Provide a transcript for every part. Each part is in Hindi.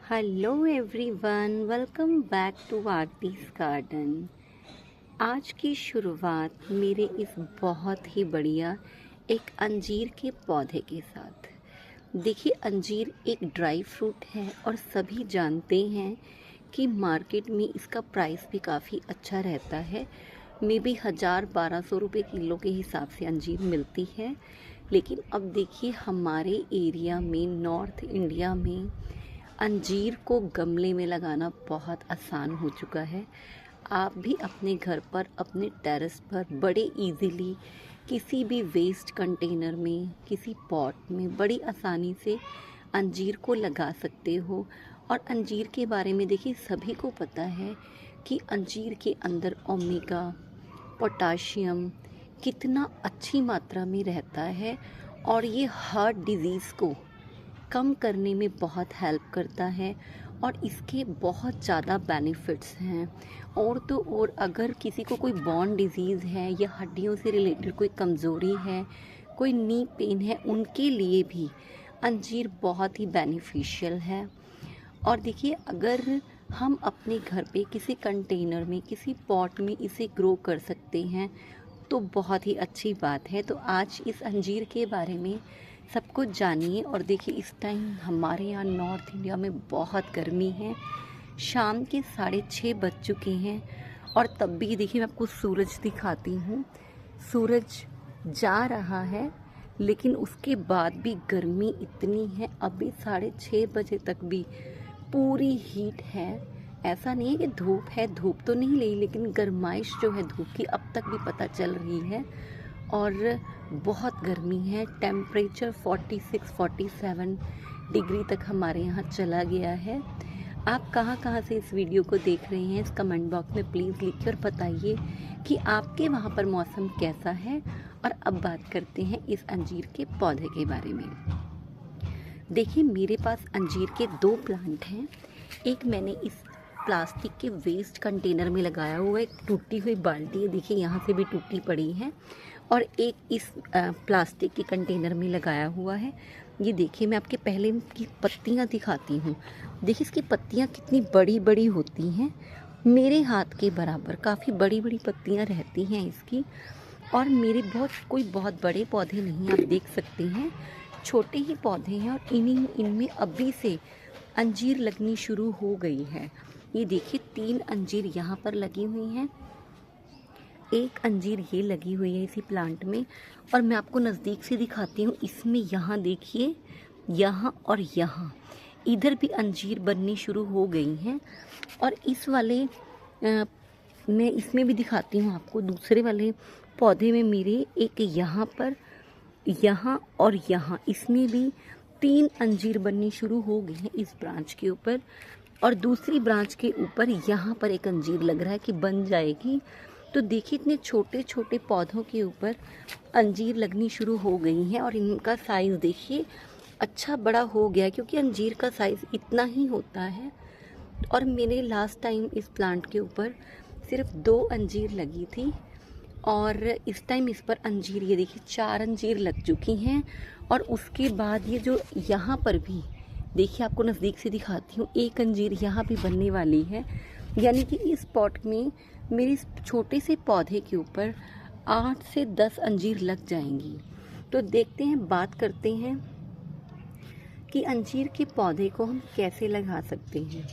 Hello everyone, welcome back to Aarti's garden. आज की शुरुआत मेरे इस बहुत ही बढ़िया एक अंजीर के पौधे के साथ। देखिए, अंजीर एक ड्राई फ्रूट है और सभी जानते हैं कि मार्केट में इसका प्राइस भी काफ़ी अच्छा रहता है। मे बी 1000-1200 रुपये किलो के हिसाब से अंजीर मिलती है। लेकिन अब देखिए, हमारे एरिया में, नॉर्थ इंडिया में अंजीर को गमले में लगाना बहुत आसान हो चुका है। आप भी अपने घर पर, अपने टेरेस पर बड़े इजीली किसी भी वेस्ट कंटेनर में, किसी पॉट में बड़ी आसानी से अंजीर को लगा सकते हो। और अंजीर के बारे में देखिए, सभी को पता है कि अंजीर के अंदर ओमेगा, पोटाशियम कितना अच्छी मात्रा में रहता है और ये हार्ट डिजीज़ को कम करने में बहुत हेल्प करता है और इसके बहुत ज़्यादा बेनिफिट्स हैं। और तो और अगर किसी को कोई बोन डिजीज़ है या हड्डियों से रिलेटेड कोई कमज़ोरी है, कोई नी पेन है, उनके लिए भी अंजीर बहुत ही बेनिफिशियल है। और देखिए, अगर हम अपने घर पे किसी कंटेनर में, किसी पॉट में इसे ग्रो कर सकते हैं तो बहुत ही अच्छी बात है। तो आज इस अंजीर के बारे में सब कुछ जानिए। और देखिए, इस टाइम हमारे यहाँ नॉर्थ इंडिया में बहुत गर्मी है। शाम के 6:30 बज चुके हैं और तब भी देखिए, मैं आपको सूरज दिखाती हूँ। सूरज जा रहा है लेकिन उसके बाद भी गर्मी इतनी है। अभी 6:30 बजे तक भी पूरी हीट है। ऐसा नहीं है कि धूप है, धूप तो नहीं लगी, लेकिन गर्माइश जो है धूप की अब तक भी पता चल रही है। और बहुत गर्मी है। टेम्परेचर 46-47 डिग्री तक हमारे यहाँ चला गया है। आप कहाँ से इस वीडियो को देख रहे हैं, इस कमेंट बॉक्स में प्लीज़ लिख कर बताइए कि आपके वहाँ पर मौसम कैसा है। और अब बात करते हैं इस अंजीर के पौधे के बारे में। देखिए, मेरे पास अंजीर के 2 प्लांट हैं। एक मैंने इस प्लास्टिक के वेस्ट कंटेनर में लगाया हुआ है। एक टूटी हुई बाल्टी है, देखिए यहाँ से भी टूटी पड़ी है। और एक इस प्लास्टिक के कंटेनर में लगाया हुआ है। ये देखिए, मैं आपके पहले की पत्तियाँ दिखाती हूँ। देखिए, इसकी पत्तियाँ कितनी बड़ी बड़ी होती हैं, मेरे हाथ के बराबर काफ़ी बड़ी बड़ी पत्तियाँ रहती हैं इसकी। और मेरे बहुत बड़े पौधे नहीं, आप देख सकते हैं, छोटे ही पौधे हैं। और इनमें अभी से अंजीर लगनी शुरू हो गई है। ये देखिए, 3 अंजीर यहाँ पर लगी हुई हैं, एक अंजीर ये लगी हुई है इसी प्लांट में। और मैं आपको नज़दीक से दिखाती हूँ। इसमें यहाँ देखिए, यहाँ और यहाँ इधर भी अंजीर बननी शुरू हो गई हैं। और इस वाले मैं इसमें भी दिखाती हूँ आपको। दूसरे वाले पौधे में मेरे एक यहाँ पर, यहाँ और यहाँ, इसमें भी 3 अंजीर बननी शुरू हो गई हैं इस ब्रांच के ऊपर। और दूसरी ब्रांच के ऊपर यहाँ पर एक अंजीर लग रहा है कि बन जाएगी। तो देखिए, इतने छोटे छोटे पौधों के ऊपर अंजीर लगनी शुरू हो गई हैं। और इनका साइज़ देखिए अच्छा बड़ा हो गया है, क्योंकि अंजीर का साइज़ इतना ही होता है। और मेरे लास्ट टाइम इस प्लांट के ऊपर सिर्फ 2 अंजीर लगी थी और इस टाइम इस पर अंजीर, ये देखिए 4 अंजीर लग चुकी हैं। और उसके बाद ये जो यहाँ पर भी देखिए, आपको नज़दीक से दिखाती हूँ, एक अंजीर यहाँ भी बनने वाली है। यानी कि इस पॉट में मेरे इस छोटे से पौधे के ऊपर 8 से 10 अंजीर लग जाएंगी। तो देखते हैं, बात करते हैं कि अंजीर के पौधे को हम कैसे लगा सकते हैं।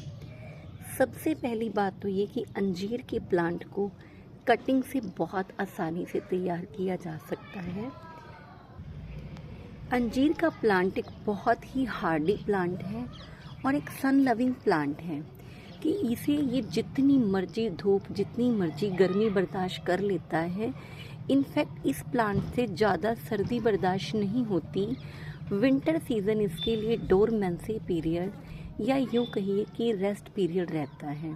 सबसे पहली बात तो ये कि अंजीर के प्लांट को कटिंग से बहुत आसानी से तैयार किया जा सकता है। अंजीर का प्लांट एक बहुत ही हार्डी प्लांट है और एक सन लविंग प्लांट है कि इसे ये जितनी मर्जी धूप, जितनी मर्जी गर्मी बर्दाश्त कर लेता है। इनफैक्ट इस प्लांट से ज़्यादा सर्दी बर्दाश्त नहीं होती। विंटर सीज़न इसके लिए डोरमेंसी पीरियड या यूँ कहिए कि रेस्ट पीरियड रहता है।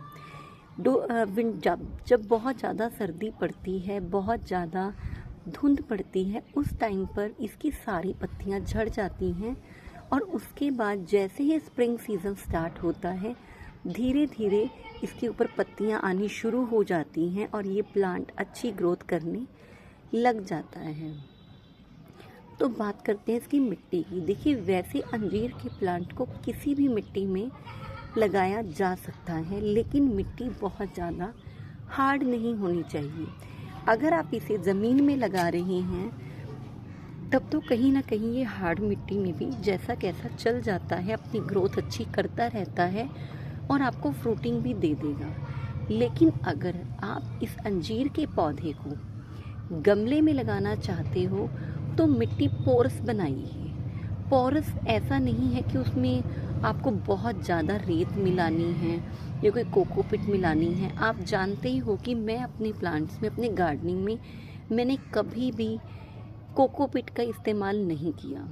जब बहुत ज़्यादा सर्दी पड़ती है, बहुत ज़्यादा धुंध पड़ती है, उस टाइम पर इसकी सारी पत्तियां झड़ जाती हैं। और उसके बाद जैसे ही स्प्रिंग सीज़न स्टार्ट होता है, धीरे धीरे इसके ऊपर पत्तियां आनी शुरू हो जाती हैं और ये प्लांट अच्छी ग्रोथ करने लग जाता है। तो बात करते हैं इसकी मिट्टी की। देखिए, वैसे अंजीर के प्लांट को किसी भी मिट्टी में लगाया जा सकता है, लेकिन मिट्टी बहुत ज़्यादा हार्ड नहीं होनी चाहिए। अगर आप इसे ज़मीन में लगा रहे हैं तब तो कहीं ना कहीं ये हार्ड मिट्टी में भी जैसा कैसा चल जाता है, अपनी ग्रोथ अच्छी करता रहता है और आपको फ्रूटिंग भी दे देगा। लेकिन अगर आप इस अंजीर के पौधे को गमले में लगाना चाहते हो तो मिट्टी पोरस बनाइए। पोरस ऐसा नहीं है कि उसमें आपको बहुत ज़्यादा रेत मिलानी है या कोई कोकोपिट मिलानी है। आप जानते ही हो कि मैं अपने प्लांट्स में, अपने गार्डनिंग में मैंने कभी भी कोकोपिट का इस्तेमाल नहीं किया।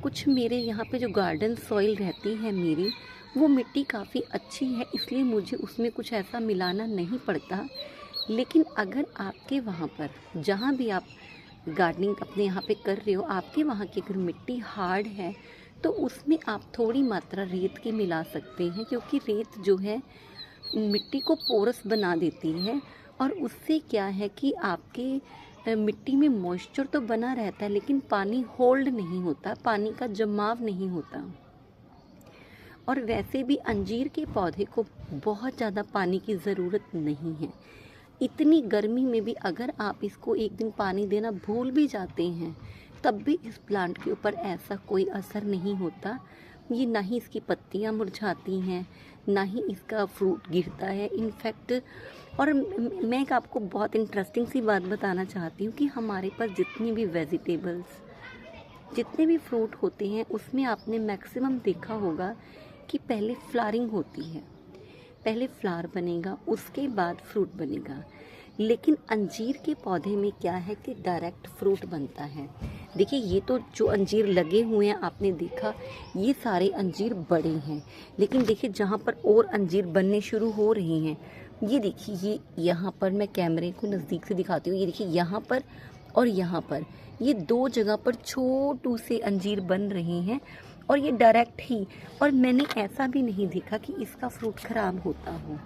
कुछ मेरे यहाँ पे जो गार्डन सॉइल रहती है मेरी, वो मिट्टी काफ़ी अच्छी है, इसलिए मुझे उसमें कुछ ऐसा मिलाना नहीं पड़ता। लेकिन अगर आपके वहाँ पर, जहाँ भी आप गार्डनिंग अपने यहाँ पे कर रहे हो, आपके वहाँ की अगर मिट्टी हार्ड है तो उसमें आप थोड़ी मात्रा रेत की मिला सकते हैं, क्योंकि रेत जो है मिट्टी को पोरस बना देती है और उससे क्या है कि आपके मिट्टी में मॉइस्चर तो बना रहता है लेकिन पानी होल्ड नहीं होता, पानी का जमाव नहीं होता। और वैसे भी अंजीर के पौधे को बहुत ज़्यादा पानी की ज़रूरत नहीं है। इतनी गर्मी में भी अगर आप इसको एक दिन पानी देना भूल भी जाते हैं तब भी इस प्लांट के ऊपर ऐसा कोई असर नहीं होता। ये ना ही इसकी पत्तियां मुरझाती हैं, ना ही इसका फ्रूट गिरता है। इनफैक्ट और मैं एक आपको बहुत इंटरेस्टिंग सी बात बताना चाहती हूँ कि हमारे पास जितनी भी वेजिटेबल्स, जितने भी फ्रूट होते हैं उसमें आपने मैक्सिमम देखा होगा कि पहले फ्लावरिंग होती है, पहले फ्लावर बनेगा उसके बाद फ्रूट बनेगा। लेकिन अंजीर के पौधे में क्या है कि डायरेक्ट फ्रूट बनता है। देखिए, ये तो जो अंजीर लगे हुए हैं आपने देखा, ये सारे अंजीर बड़े हैं, लेकिन देखिए जहाँ पर और अंजीर बनने शुरू हो रहे हैं, ये देखिए, ये यहाँ पर मैं कैमरे को नज़दीक से दिखाती हूँ, ये देखिए यहाँ पर और यहाँ पर, ये दो जगह पर छोटू से अंजीर बन रहे हैं और ये डायरेक्ट ही। और मैंने ऐसा भी नहीं देखा कि इसका फ्रूट खराब होता हो।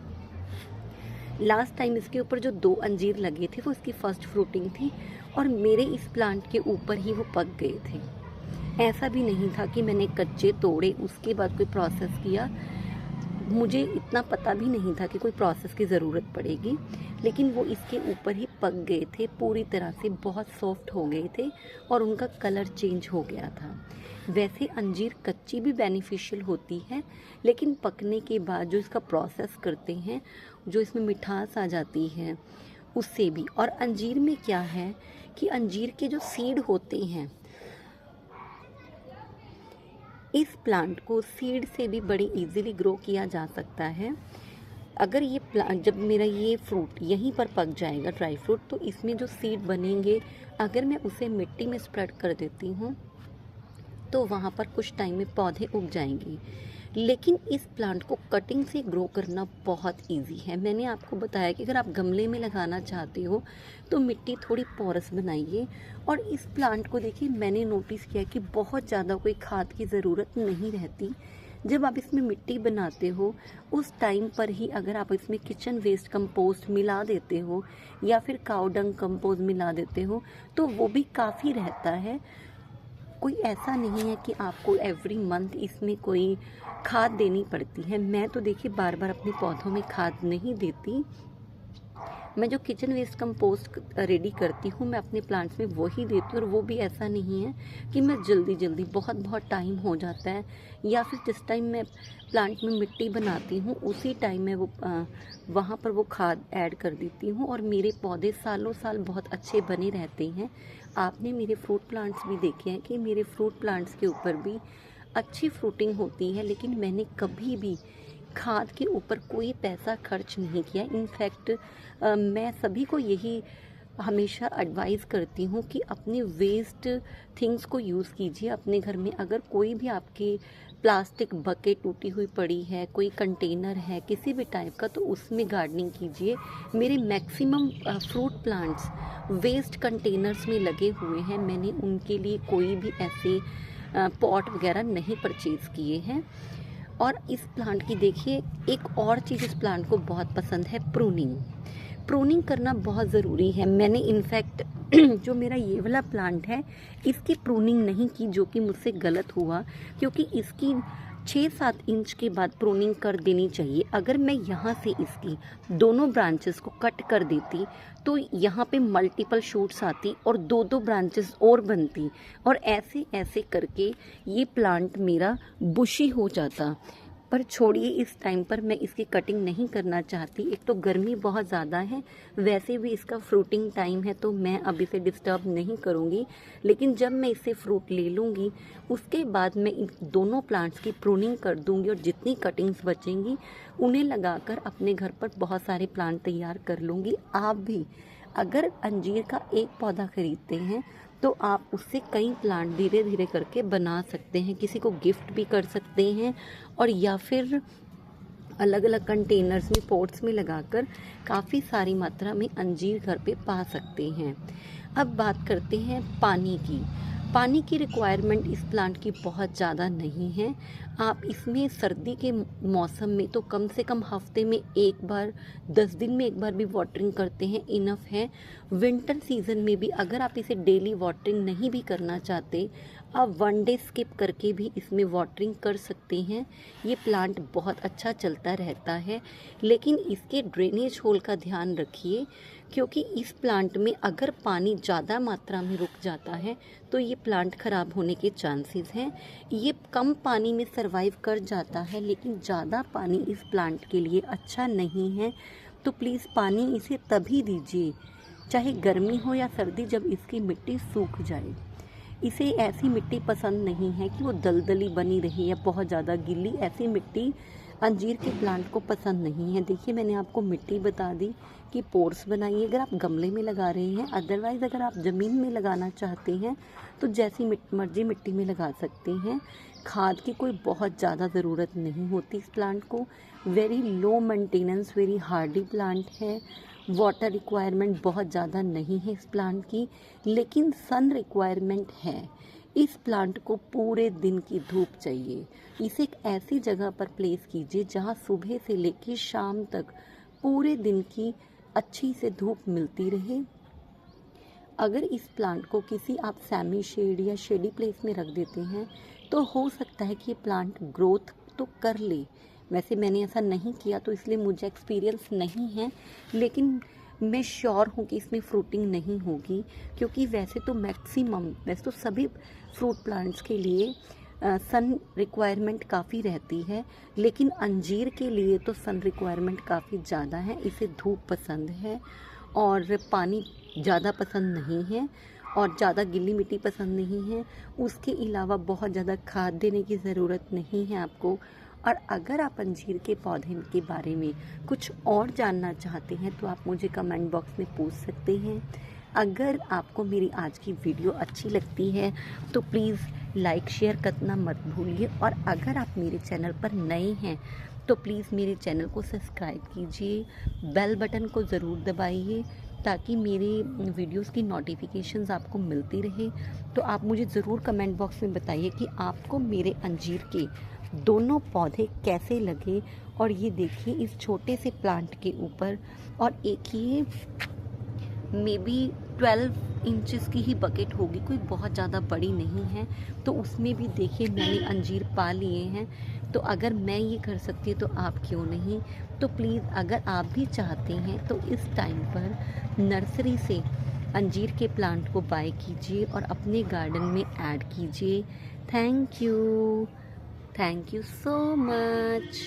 लास्ट टाइम इसके ऊपर जो 2 अंजीर लगे थे वो इसकी फर्स्ट फ्रूटिंग थी और मेरे इस प्लांट के ऊपर ही वो पक गए थे। ऐसा भी नहीं था कि मैंने कच्चे तोड़े उसके बाद कोई प्रोसेस किया। मुझे इतना पता भी नहीं था कि कोई प्रोसेस की ज़रूरत पड़ेगी, लेकिन वो इसके ऊपर ही पक गए थे, पूरी तरह से बहुत सॉफ्ट हो गए थे और उनका कलर चेंज हो गया था। वैसे अंजीर कच्ची भी बेनिफिशियल होती है, लेकिन पकने के बाद जो इसका प्रोसेस करते हैं, जो इसमें मिठास आ जाती है उससे भी। और अंजीर में क्या है कि अंजीर के जो सीड होते हैं, इस प्लांट को सीड से भी बड़ी इजीली ग्रो किया जा सकता है। अगर ये प्लांट, जब मेरा ये फ्रूट यहीं पर पक जाएगा, ड्राई फ्रूट, तो इसमें जो सीड बनेंगे अगर मैं उसे मिट्टी में स्प्रेड कर देती हूँ तो वहाँ पर कुछ टाइम में पौधे उग जाएंगे। लेकिन इस प्लांट को कटिंग से ग्रो करना बहुत इजी है। मैंने आपको बताया कि अगर आप गमले में लगाना चाहते हो तो मिट्टी थोड़ी पोरस बनाइए। और इस प्लांट को देखिए, मैंने नोटिस किया कि बहुत ज़्यादा कोई खाद की ज़रूरत नहीं रहती। जब आप इसमें मिट्टी बनाते हो उस टाइम पर ही अगर आप इसमें किचन वेस्ट कंपोस्ट मिला देते हो या फिर काऊ डंग कंपोस्ट मिला देते हो तो वो भी काफ़ी रहता है। कोई ऐसा नहीं है कि आपको एवरी मंथ इसमें कोई खाद देनी पड़ती है। मैं तो देखिए बार बार अपने पौधों में खाद नहीं देती। मैं जो किचन वेस्ट कंपोस्ट रेडी करती हूँ मैं अपने प्लांट्स में वही देती हूँ। और वो भी ऐसा नहीं है कि मैं जल्दी बहुत टाइम हो जाता है या फिर जिस टाइम मैं प्लांट में मिट्टी बनाती हूँ उसी टाइम में वो वहाँ पर वो खाद ऐड कर देती हूँ और मेरे पौधे सालों साल बहुत अच्छे बने रहते हैं। आपने मेरे फ्रूट प्लांट्स भी देखे हैं कि मेरे फ्रूट प्लांट्स के ऊपर भी अच्छी फ्रूटिंग होती है, लेकिन मैंने कभी भी खाद के ऊपर कोई पैसा खर्च नहीं किया। इनफैक्ट मैं सभी को यही हमेशा एडवाइस करती हूँ कि अपने वेस्ट थिंग्स को यूज़ कीजिए अपने घर में। अगर कोई भी आपकी प्लास्टिक बकेट टूटी हुई पड़ी है, कोई कंटेनर है किसी भी टाइप का, तो उसमें गार्डनिंग कीजिए। मेरे maximum fruit plants waste containers में लगे हुए हैं। मैंने उनके लिए कोई भी ऐसे पॉट वगैरह नहीं परचेज़ किए हैं। और इस प्लांट की देखिए एक और चीज़ इस प्लांट को बहुत पसंद है, प्रूनिंग करना बहुत ज़रूरी है। मैंने इनफैक्ट जो मेरा ये वाला प्लांट है इसकी प्रूनिंग नहीं की, जो कि मुझसे गलत हुआ, क्योंकि इसकी 6-7 इंच के बाद प्रूनिंग कर देनी चाहिए। अगर मैं यहाँ से इसकी दोनों ब्रांचेस को कट कर देती तो यहाँ पे मल्टीपल शूट्स आती और 2-2 ब्रांचेस और बनती और ऐसे ऐसे करके ये प्लांट मेरा बुशी हो जाता। पर छोड़िए, इस टाइम पर मैं इसकी कटिंग नहीं करना चाहती। एक तो गर्मी बहुत ज़्यादा है, वैसे भी इसका फ्रूटिंग टाइम है, तो मैं अब इसे डिस्टर्ब नहीं करूँगी। लेकिन जब मैं इससे फ्रूट ले लूँगी उसके बाद मैं इन दोनों प्लांट्स की प्रूनिंग कर दूँगी और जितनी कटिंग्स बचेंगी उन्हें लगाकर अपने घर पर बहुत सारे प्लांट तैयार कर लूँगी। आप भी अगर अंजीर का एक पौधा खरीदते हैं तो आप उससे कई प्लांट धीरे धीरे करके बना सकते हैं, किसी को गिफ्ट भी कर सकते हैं और या फिर अलग अलग कंटेनर्स में, पॉट्स में लगाकर काफ़ी सारी मात्रा में अंजीर घर पे पा सकते हैं। अब बात करते हैं पानी की। पानी की रिक्वायरमेंट इस प्लांट की बहुत ज़्यादा नहीं है। आप इसमें सर्दी के मौसम में तो कम से कम हफ्ते में एक बार, 10 दिन में एक बार भी वाटरिंग करते हैं, इनफ है। विंटर सीजन में भी अगर आप इसे डेली वाटरिंग नहीं भी करना चाहते, आप 1 डे स्किप करके भी इसमें वाटरिंग कर सकते हैं। ये प्लांट बहुत अच्छा चलता रहता है, लेकिन इसके ड्रेनेज होल का ध्यान रखिए, क्योंकि इस प्लांट में अगर पानी ज़्यादा मात्रा में रुक जाता है तो ये प्लांट ख़राब होने के चांसेस हैं। ये कम पानी में सरवाइव कर जाता है, लेकिन ज़्यादा पानी इस प्लांट के लिए अच्छा नहीं है। तो प्लीज़ पानी इसे तभी दीजिए, चाहे गर्मी हो या सर्दी, जब इसकी मिट्टी सूख जाए। इसे ऐसी मिट्टी पसंद नहीं है कि वो दलदली बनी रहे या बहुत ज़्यादा गीली। ऐसी मिट्टी अंजीर के प्लांट को पसंद नहीं है। देखिए, मैंने आपको मिट्टी बता दी कि पोर्स बनाइए अगर आप गमले में लगा रहे हैं। अदरवाइज़ अगर आप ज़मीन में लगाना चाहते हैं तो जैसी मर्जी मिट्टी में लगा सकते हैं। खाद की कोई बहुत ज़्यादा ज़रूरत नहीं होती इस प्लांट को। Very low maintenance, very Hardy plant है। वाटर रिक्वायरमेंट बहुत ज़्यादा नहीं है इस प्लांट की, लेकिन सन रिक्वायरमेंट है। इस प्लांट को पूरे दिन की धूप चाहिए। इसे एक ऐसी जगह पर प्लेस कीजिए जहां सुबह से लेकर शाम तक पूरे दिन की अच्छी से धूप मिलती रहे। अगर इस प्लांट को किसी आप सेमी शेड या शेडी प्लेस में रख देते हैं तो हो सकता है कि ये प्लांट ग्रोथ तो कर ले। वैसे मैंने ऐसा नहीं किया तो इसलिए मुझे एक्सपीरियंस नहीं है, लेकिन मैं श्योर हूँ कि इसमें फ्रूटिंग नहीं होगी, क्योंकि वैसे तो सभी फ्रूट प्लांट्स के लिए सन रिक्वायरमेंट काफ़ी रहती है, लेकिन अंजीर के लिए तो सन रिक्वायरमेंट काफ़ी ज़्यादा है। इसे धूप पसंद है और पानी ज़्यादा पसंद नहीं है और ज़्यादा गीली मिट्टी पसंद नहीं है। उसके अलावा बहुत ज़्यादा खाद देने की ज़रूरत नहीं है आपको। और अगर आप अंजीर के पौधे के बारे में कुछ और जानना चाहते हैं तो आप मुझे कमेंट बॉक्स में पूछ सकते हैं। अगर आपको मेरी आज की वीडियो अच्छी लगती है तो प्लीज़ लाइक शेयर करना मत भूलिए, और अगर आप मेरे चैनल पर नए हैं तो प्लीज़ मेरे चैनल को सब्सक्राइब कीजिए, बेल बटन को ज़रूर दबाइए ताकि मेरे वीडियोस की नोटिफिकेशंस आपको मिलती रहे। तो आप मुझे ज़रूर कमेंट बॉक्स में बताइए कि आपको मेरे अंजीर के दोनों पौधे कैसे लगे। और ये देखिए, इस छोटे से प्लांट के ऊपर और एक ये मे बी 12 इंचेस की ही बकेट होगी, कोई बहुत ज़्यादा बड़ी नहीं है, तो उसमें भी देखिए मैंने अंजीर पा लिए हैं। तो अगर मैं ये कर सकती हूँ तो आप क्यों नहीं। तो प्लीज़ अगर आप भी चाहते हैं तो इस टाइम पर नर्सरी से अंजीर के प्लांट को बाय कीजिए और अपने गार्डन में ऐड कीजिए। Thank you so much.